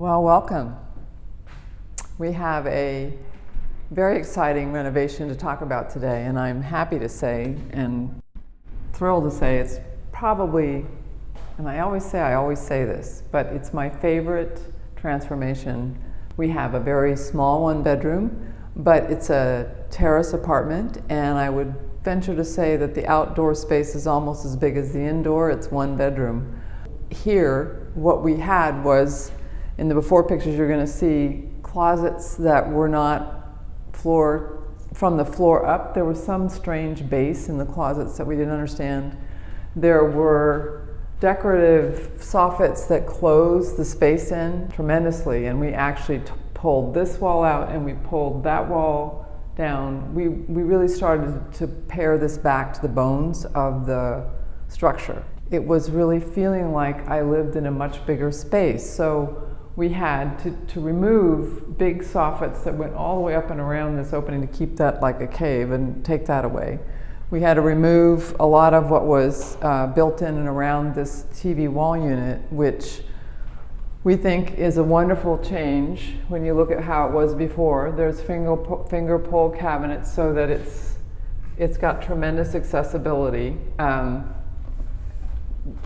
Well, welcome. We have a very exciting renovation to talk about today, and I'm happy to say and thrilled to say it's probably, and I always say this, but it's my favorite transformation. We have a very small one-bedroom, but it's a terrace apartment, and I would venture to say that the outdoor space is almost as big as the indoor. It's one bedroom. Here, what we had was, in the before pictures, you're going to see closets that were not from the floor up. There was some strange base in the closets that we didn't understand. There were decorative soffits that closed the space in tremendously, and we actually pulled this wall out and we pulled that wall down. We really started to pare this back to the bones of the structure. It was really feeling like I lived in a much bigger space. So we had to remove big soffits that went all the way up and around this opening to keep that like a cave and take that away. We had to remove a lot of what was built in and around this TV wall unit, which we think is a wonderful change when you look at how it was before. There's finger pull cabinets so that it's got tremendous accessibility.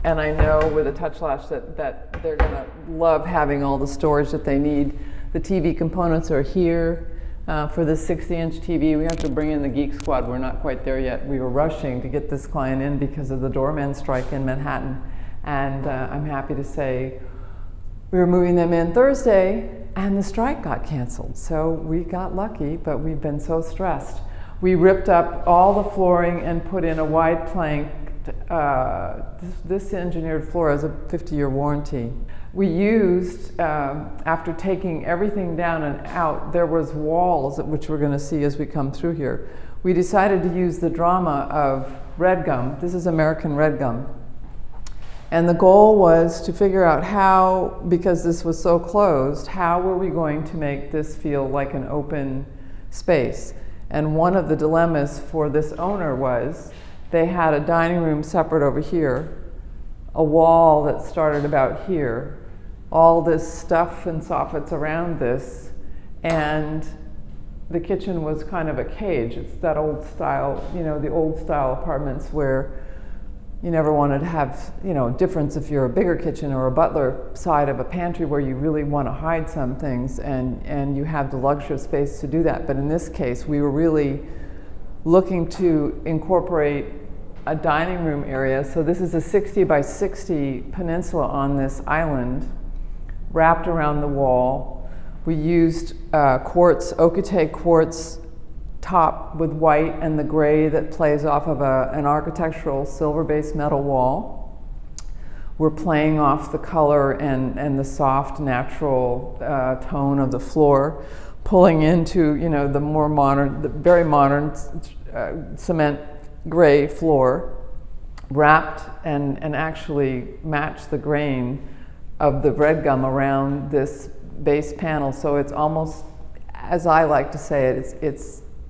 And I know with a touch latch that they're going to love having all the storage that they need. The TV components are here. For this 60-inch TV, we have to bring in the Geek Squad. We're not quite there yet. We were rushing to get this client in because of the doorman strike in Manhattan. And I'm happy to say we were moving them in Thursday, and the strike got canceled. So we got lucky, but we've been so stressed. We ripped up all the flooring and put in a wide plank. This engineered floor has a 50-year warranty. We used, after taking everything down and out, there was walls, which we're going to see as we come through here. We decided to use the drama of red gum. This is American red gum. And the goal was to figure out how, because this was so closed, how were we going to make this feel like an open space? And one of the dilemmas for this owner was they had a dining room separate over here, a wall that started about here, all this stuff and soffits around this, and the kitchen was kind of a cage. It's that old style, the old style apartments where you never wanted to have, difference if you're a bigger kitchen or a butler side of a pantry where you really want to hide some things and you have the luxury of space to do that. But in this case, we were really looking to incorporate a dining room area. So this is a 60 by 60 peninsula on this island, wrapped around the wall. We used quartz, Okute quartz top with white and the gray that plays off of an architectural silver-based metal wall. We're playing off the color and the soft, natural tone of the floor, pulling into the more modern, the very modern cement gray floor, wrapped and actually matched the grain of the red gum around this base panel. So it's almost, as I like to say it,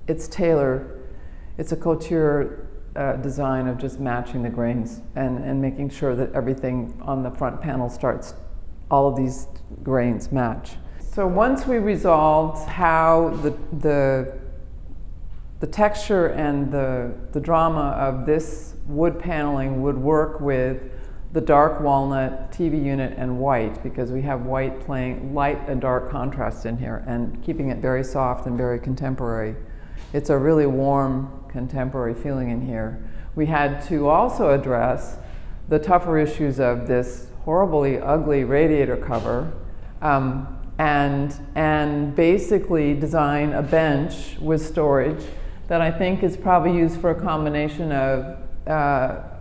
it's tailored. It's a couture design of just matching the grains and making sure that everything on the front panel starts, all of these grains match. So once we resolved how the texture and the drama of this wood paneling would work with the dark walnut TV unit and white, because we have white playing light and dark contrast in here and keeping it very soft and very contemporary. It's a really warm contemporary feeling in here. We had to also address the tougher issues of this horribly ugly radiator cover, and basically design a bench with storage that I think is probably used for a combination of,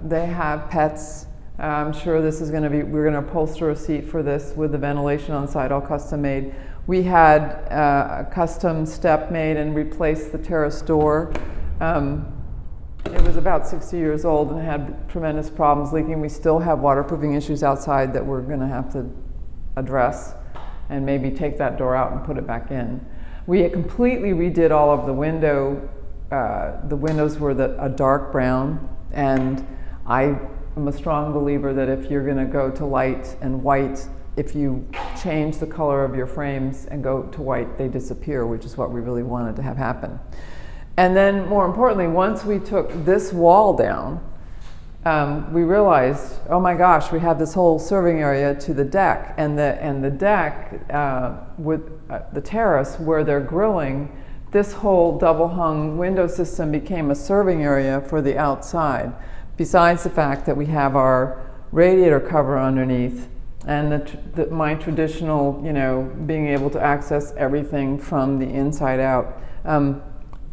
they have pets. I'm sure this is we're going to upholster a seat for this with the ventilation on the side, all custom made. We had a custom step made and replaced the terrace door. It was about 60 years old and had tremendous problems leaking. We still have waterproofing issues outside that we're going to have to address and maybe take that door out and put it back in. We completely redid all of the windows were a dark brown, and I I'm a strong believer that if you're going to go to light and white, if you change the color of your frames and go to white, they disappear, which is what we really wanted to have happen. And then, more importantly, once we took this wall down, we realized, oh my gosh, we have this whole serving area to the deck, and the deck with the terrace where they're grilling, this whole double hung window system became a serving area for the outside, besides the fact that we have our radiator cover underneath and my traditional, being able to access everything from the inside out.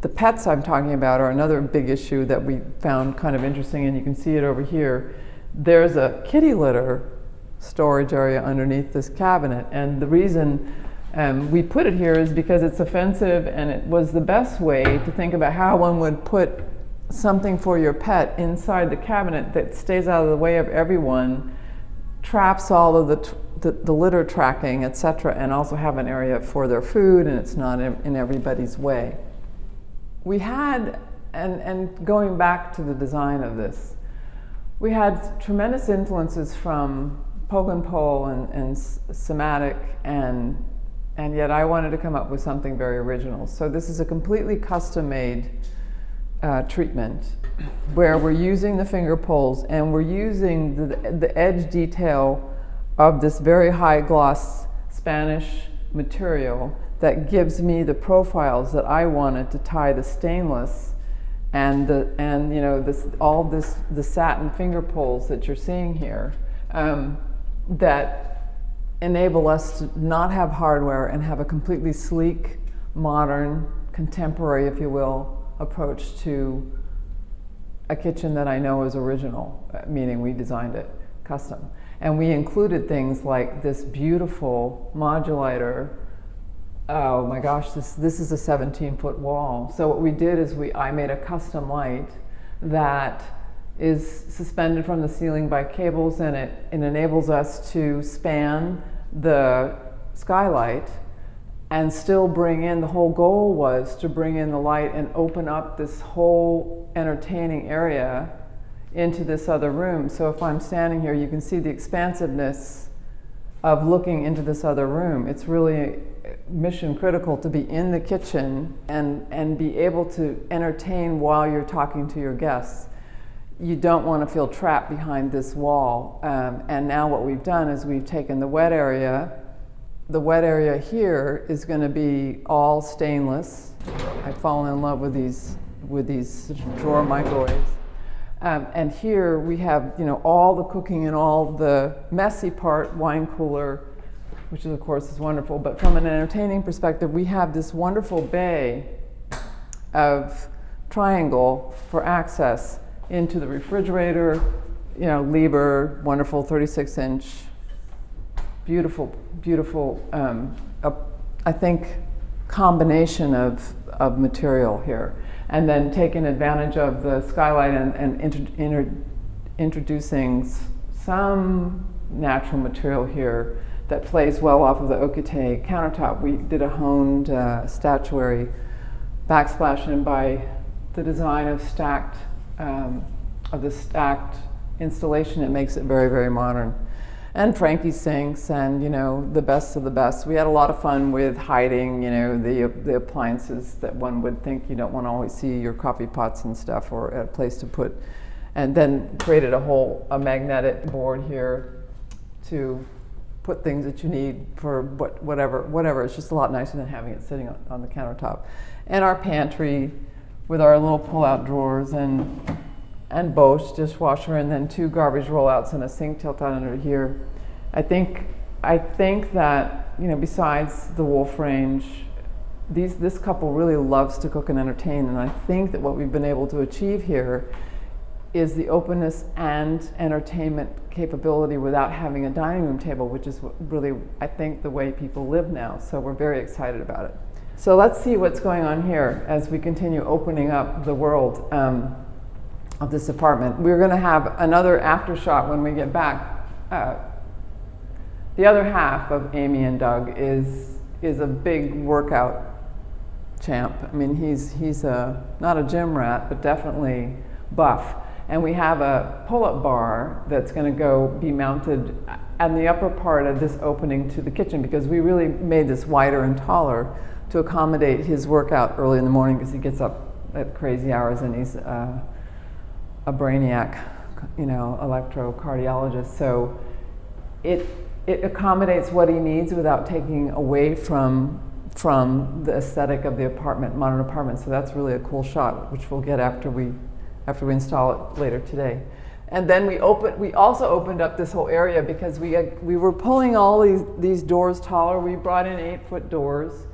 The pets I'm talking about are another big issue that we found kind of interesting, and you can see it over here. There's a kitty litter storage area underneath this cabinet, and the reason we put it here is because it's offensive, and it was the best way to think about how one would put something for your pet inside the cabinet that stays out of the way of everyone, traps all of the litter tracking, etc., and also have an area for their food, and it's not in everybody's way. We had, and going back to the design of this, we had tremendous influences from poke and pole and somatic, and yet I wanted to come up with something very original. So this is a completely custom-made treatment where we're using the finger poles and we're using the edge detail of this very high gloss Spanish material that gives me the profiles that I wanted to tie the stainless and the satin finger poles that you're seeing here, that enable us to not have hardware and have a completely sleek, modern, contemporary, if you will, approach to a kitchen that I know is original, meaning we designed it custom. And we included things like this beautiful modulator. Oh my gosh, this is a 17-foot wall. So what we did is I made a custom light that is suspended from the ceiling by cables, and it enables us to span the skylight and still bring in, the whole goal was to bring in the light and open up this whole entertaining area into this other room. So if I'm standing here, you can see the expansiveness of looking into this other room. It's really mission critical to be in the kitchen and be able to entertain while you're talking to your guests. You don't want to feel trapped behind this wall. And now what we've done is we've taken the wet area. The wet area here is going to be all stainless. I've fallen in love with these drawer microwaves. And here we have, all the cooking and all the messy part, wine cooler, which of course is wonderful. But from an entertaining perspective, we have this wonderful bay of triangle for access into the refrigerator, Lieber, wonderful 36-inch, beautiful, I think, combination of material here. And then taking advantage of the skylight and introducing some natural material here that plays well off of the Okite countertop. We did a honed statuary backsplash, and by the design of the stacked installation, it makes it very, very modern. And Frankie sinks, and the best of the best. We had a lot of fun with hiding, the appliances that one would think you don't want to always see, your coffee pots and stuff, or a place to put. And then created a magnetic board here to put things that you need for whatever. It's just a lot nicer than having it sitting on the countertop. And our pantry with our little pull-out drawers and Bosch dishwasher, and then 2 garbage rollouts and a sink tilt out under here. I think that besides the Wolf range, this couple really loves to cook and entertain, and I think that what we've been able to achieve here is the openness and entertainment capability without having a dining room table, which is really, I think, the way people live now. So we're very excited about it. So let's see what's going on here as we continue opening up the world of this apartment. We're going to have another after shot when we get back. The other half of Amy and Doug is a big workout champ. I mean, he's not a gym rat, but definitely buff. And we have a pull-up bar that's going to be mounted on the upper part of this opening to the kitchen, because we really made this wider and taller to accommodate his workout early in the morning, because he gets up at crazy hours and he's a brainiac, electrocardiologist. So it accommodates what he needs without taking away from the aesthetic of the apartment, modern apartment. So that's really a cool shot, which we'll get after we install it later today. And then we also opened up this whole area because we were pulling all these doors taller. We brought in 8-foot doors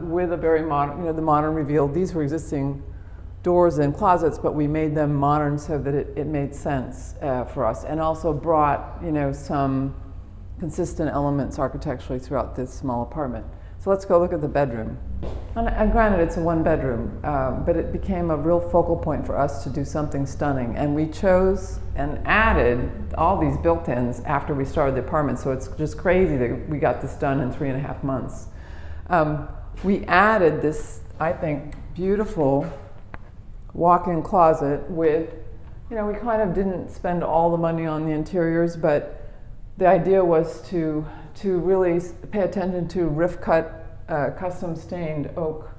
with a very modern, the modern reveal. These were existing doors and closets, but we made them modern so that it made sense for us, and also brought some consistent elements architecturally throughout this small apartment. So let's go look at the bedroom. And granted, it's a 1-bedroom, but it became a real focal point for us to do something stunning. And we chose and added all these built-ins after we started the apartment. So it's just crazy that we got this done in 3.5 months. We added this, I think, beautiful walk-in closet with, we kind of didn't spend all the money on the interiors, but the idea was to really pay attention to rift-cut, custom stained oak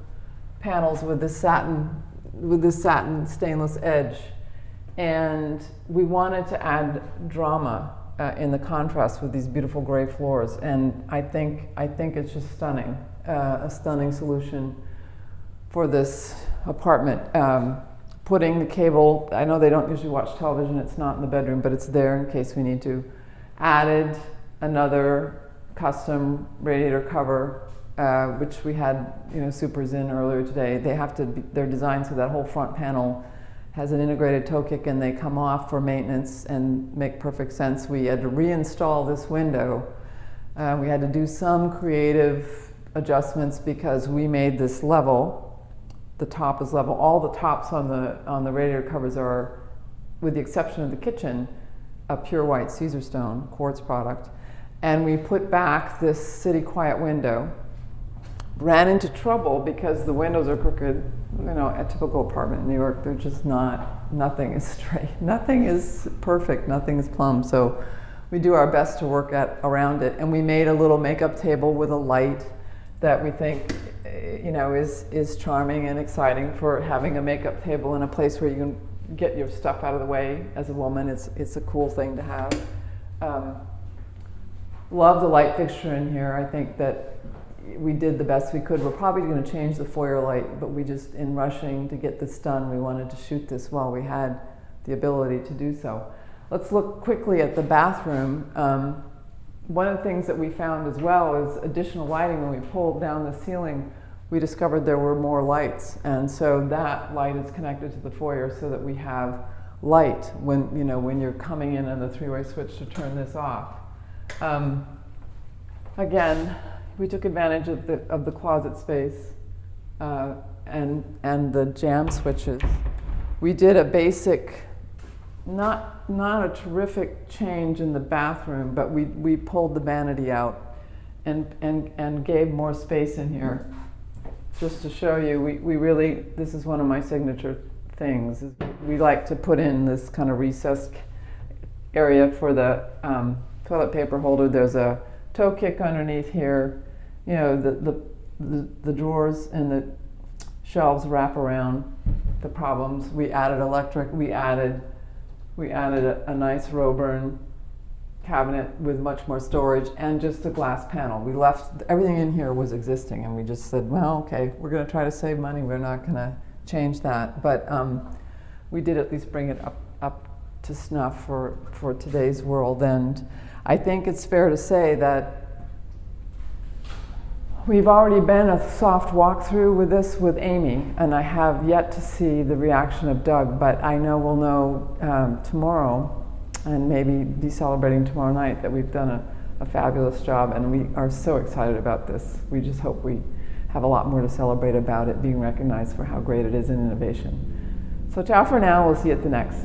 panels with this satin stainless edge, and we wanted to add drama in the contrast with these beautiful gray floors. And I think it's just stunning, a stunning solution for this apartment. Putting the cable, I know they don't usually watch television, it's not in the bedroom, but it's there in case we need to. Added another custom radiator cover, which we had supers in earlier today. They're designed so that whole front panel has an integrated toe kick, and they come off for maintenance and make perfect sense. We had to reinstall this window. We had to do some creative adjustments because we made this level. The top is level. All the tops on the radiator covers are, with the exception of the kitchen, a pure white Caesar stone quartz product. And we put back this city quiet window. Ran into trouble because the windows are crooked. A typical apartment in New York, they're just nothing is straight. Nothing is perfect, nothing is plumb. So we do our best to work around it. And we made a little makeup table with a light that we think is charming and exciting for having a makeup table in a place where you can get your stuff out of the way as a woman. It's a cool thing to have. Love the light fixture in here. I think that we did the best we could. We're probably going to change the foyer light, but we just, in rushing to get this done, we wanted to shoot this while we had the ability to do so. Let's look quickly at the bathroom. One of the things that we found as well is additional lighting. When we pulled down the ceiling, we discovered there were more lights, and so that light is connected to the foyer so that we have light when you're coming in on the 3-way switch to turn this off. Again, we took advantage of the closet space and the jam switches. We did a basic, not a terrific change in the bathroom, but we pulled the vanity out and gave more space in here. Just to show you, we really, this is one of my signature things. Is we like to put in this kind of recessed area for the toilet paper holder. There's a toe kick underneath here. The drawers and the shelves wrap around the problems. We added electric. We added a nice Roburn cabinet with much more storage and just a glass panel. We left everything in here was existing, and we just said, well, okay, we're going to try to save money. We're not going to change that, but we did at least bring it up to snuff for today's world. And I think it's fair to say that we've already been a soft walkthrough with this with Amy, and I have yet to see the reaction of Doug, but I know we'll know tomorrow, and maybe be celebrating tomorrow night, that we've done a fabulous job, and we are so excited about this. We just hope we have a lot more to celebrate about it being recognized for how great it is in innovation. So ciao for now, we'll see you at the next.